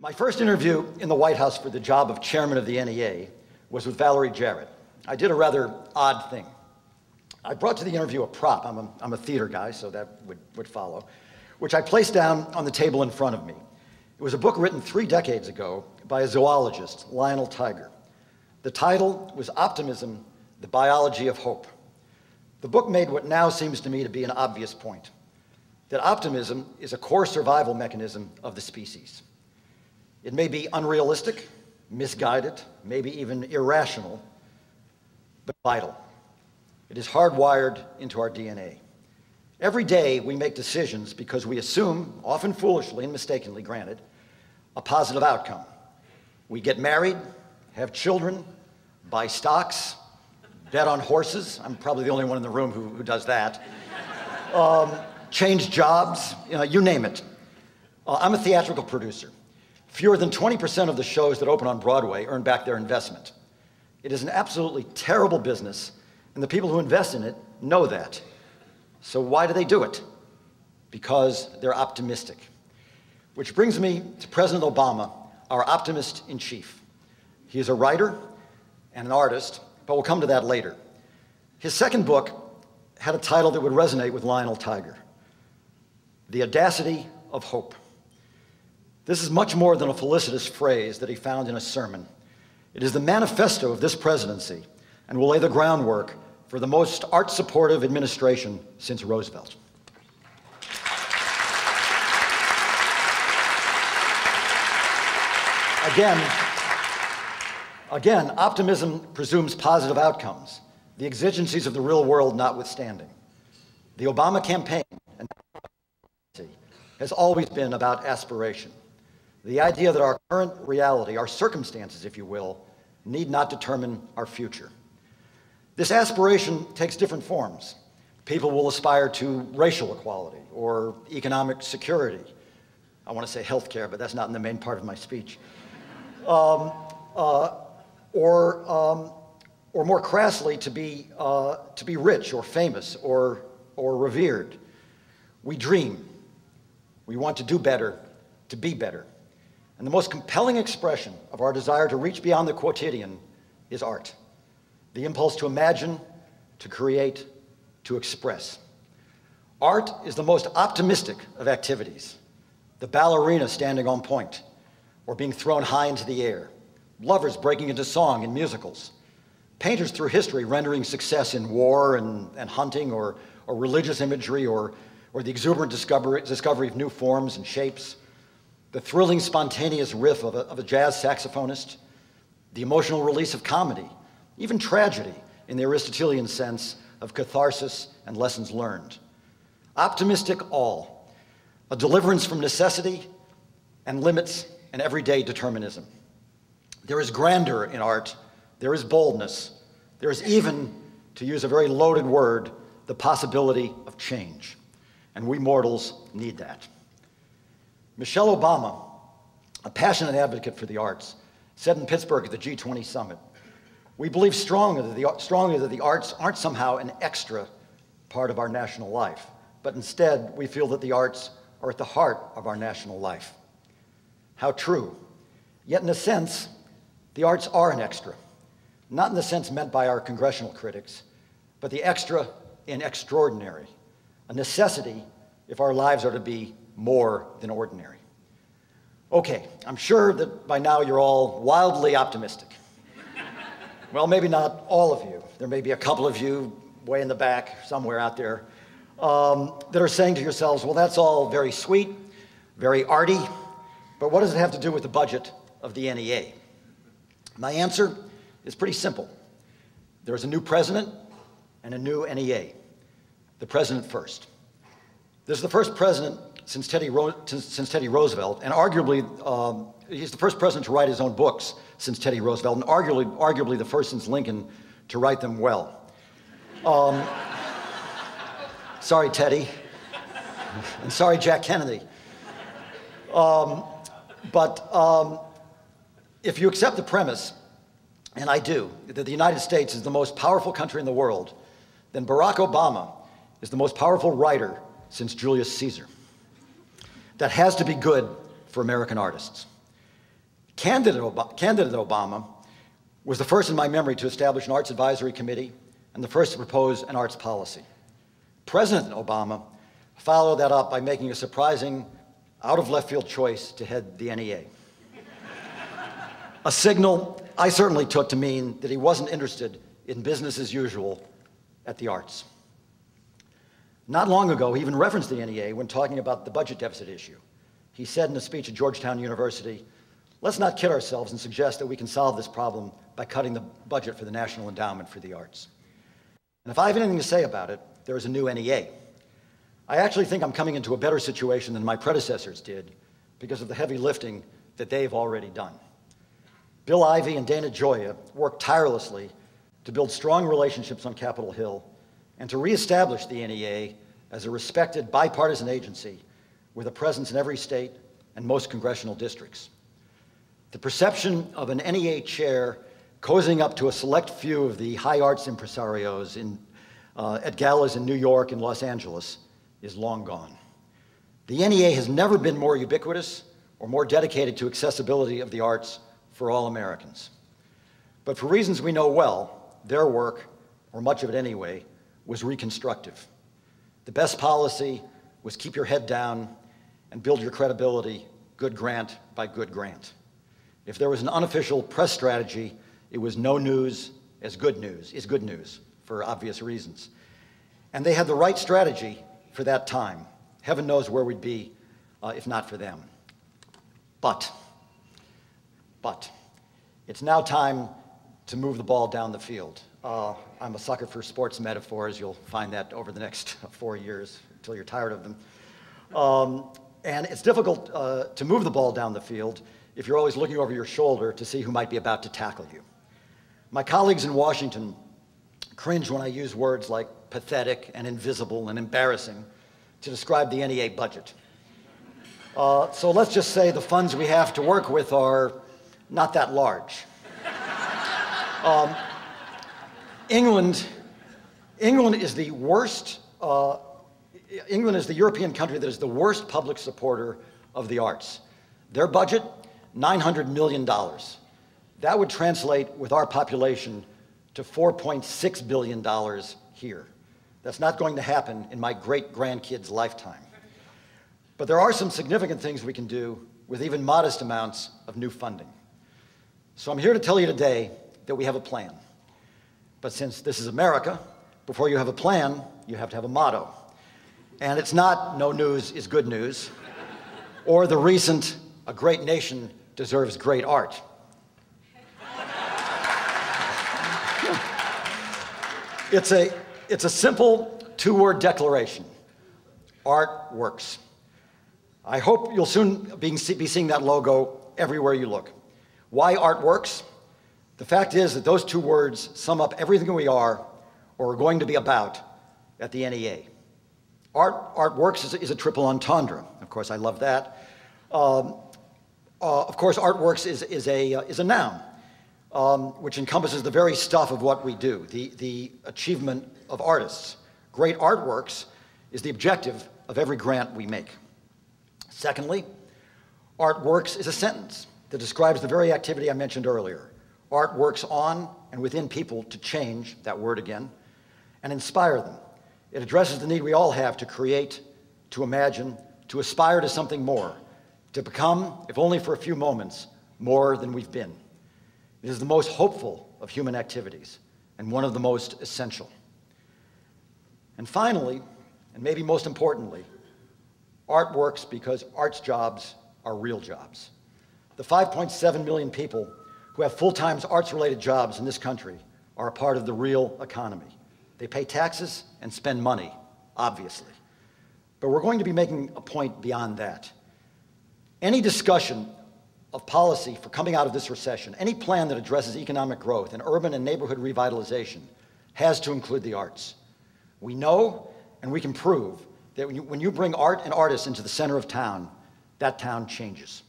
My first interview in the White House for the job of chairman of the NEA was with Valerie Jarrett. I did a rather odd thing. I brought to the interview a prop. I'm a theater guy, so that would follow, which I placed down on the table in front of me. It was a book written 3 decades ago by a zoologist, Lionel Tiger. The title was Optimism, the Biology of Hope. The book made what now seems to me to be an obvious point, that optimism is a core survival mechanism of the species. It may be unrealistic, misguided, maybe even irrational, but vital. It is hardwired into our DNA. Every day we make decisions because we assume, often foolishly and mistakenly granted, a positive outcome. We get married, have children, buy stocks, bet on horses. I'm probably the only one in the room who does that. Change jobs, you name it. I'm a theatrical producer. Fewer than 20% of the shows that open on Broadway earn back their investment. It is an absolutely terrible business, and the people who invest in it know that. So why do they do it? Because they're optimistic. Which brings me to President Obama, our optimist-in-chief. He is a writer and an artist, but we'll come to that later. His second book had a title that would resonate with Lionel Tiger, The Audacity of Hope. This is much more than a felicitous phrase that he found in a sermon. It is the manifesto of this presidency and will lay the groundwork for the most art-supportive administration since Roosevelt. Again, optimism presumes positive outcomes, the exigencies of the real world notwithstanding. The Obama campaign has always been about aspiration. The idea that our current reality, our circumstances, if you will, need not determine our future. This aspiration takes different forms. People will aspire to racial equality or economic security. I want to say healthcare, but that's not in the main part of my speech. Or more crassly, to be rich or famous or revered. We dream. We want to do better, to be better. And the most compelling expression of our desire to reach beyond the quotidian is art. The impulse to imagine, to create, to express. Art is the most optimistic of activities. The ballerina standing on point, or being thrown high into the air. Lovers breaking into song in musicals. Painters through history rendering success in war and hunting, or religious imagery, or the exuberant discovery of new forms and shapes. The thrilling, spontaneous riff of a jazz saxophonist. The emotional release of comedy. Even tragedy, in the Aristotelian sense of catharsis and lessons learned. Optimistic all, a deliverance from necessity and limits and everyday determinism. There is grandeur in art, there is boldness, there is even, to use a very loaded word, the possibility of change. And we mortals need that. Michelle Obama, a passionate advocate for the arts, said in Pittsburgh at the G20 summit, "We believe strongly that the arts aren't somehow an extra part of our national life, but instead we feel that the arts are at the heart of our national life." How true. Yet in a sense, the arts are an extra, not in the sense meant by our congressional critics, but the extra in extraordinary, a necessity if our lives are to be more than ordinary. Okay, I'm sure that by now you're all wildly optimistic. Well, maybe not all of you. There may be a couple of you way in the back, somewhere out there, that are saying to yourselves, well, that's all very sweet, very arty, but what does it have to do with the budget of the NEA? My answer is pretty simple. There's a new president and a new NEA. The president first. This is the first president since Teddy Roosevelt, and arguably, he's the first president to write his own books since Teddy Roosevelt, and arguably the first since Lincoln to write them well. Sorry, Teddy. And sorry, Jack Kennedy. If you accept the premise, and I do, that the United States is the most powerful country in the world, then Barack Obama is the most powerful writer since Julius Caesar. That has to be good for American artists. Candidate Obama was the first in my memory to establish an arts advisory committee and the first to propose an arts policy. President Obama followed that up by making a surprising, out-of-left-field choice to head the NEA. A signal I certainly took to mean that he wasn't interested in business as usual at the arts. Not long ago, he even referenced the NEA when talking about the budget deficit issue. He said in a speech at Georgetown University, "Let's not kid ourselves and suggest that we can solve this problem by cutting the budget for the National Endowment for the Arts." And if I have anything to say about it, there is a new NEA. I actually think I'm coming into a better situation than my predecessors did because of the heavy lifting that they've already done. Bill Ivey and Dana Gioia worked tirelessly to build strong relationships on Capitol Hill and to reestablish the NEA as a respected bipartisan agency with a presence in every state and most congressional districts. The perception of an NEA chair cozying up to a select few of the high arts impresarios at galas in New York and Los Angeles is long gone. The NEA has never been more ubiquitous or more dedicated to accessibility of the arts for all Americans. But for reasons we know well, their work, or much of it anyway, was reconstructive. The best policy was keep your head down and build your credibility good grant by good grant. If there was an unofficial press strategy, it was no news is good news, for obvious reasons. And they had the right strategy for that time. Heaven knows where we'd be if not for them. But it's now time to move the ball down the field. I'm a sucker for sports metaphors. You'll find that over the next 4 years until you're tired of them. And it's difficult to move the ball down the field if you're always looking over your shoulder to see who might be about to tackle you. My colleagues in Washington cringe when I use words like pathetic and invisible and embarrassing to describe the NEA budget. So let's just say the funds we have to work with are not that large. England is the worst, England is the European country that is the worst public supporter of the arts. Their budget, $900 million. That would translate with our population to $4.6 billion here. That's not going to happen in my great-grandkids' lifetime. But there are some significant things we can do with even modest amounts of new funding. So I'm here to tell you today that we have a plan. But since this is America, before you have a plan, you have to have a motto. And it's not "no news is good news," or the recent "a great nation deserves great art." It's a simple two-word declaration. Art works. I hope you'll soon be seeing that logo everywhere you look. Why art works? The fact is that those two words sum up everything we are or are going to be about at the NEA. Art works is a triple entendre. Of course, I love that. Of course, art works is a noun, which encompasses the very stuff of what we do, the achievement of artists. Great artworks is the objective of every grant we make. Secondly, art works is a sentence that describes the very activity I mentioned earlier. Art works on and within people to change, that word again, and inspire them. It addresses the need we all have to create, to imagine, to aspire to something more, to become, if only for a few moments, more than we've been. It is the most hopeful of human activities and one of the most essential. And finally, and maybe most importantly, art works because arts jobs are real jobs. The 5.7 million people who have full-time arts-related jobs in this country are a part of the real economy. They pay taxes and spend money, obviously. But we're going to be making a point beyond that. Any discussion of policy for coming out of this recession, any plan that addresses economic growth and urban and neighborhood revitalization has to include the arts. We know and we can prove that when you bring art and artists into the center of town, that town changes.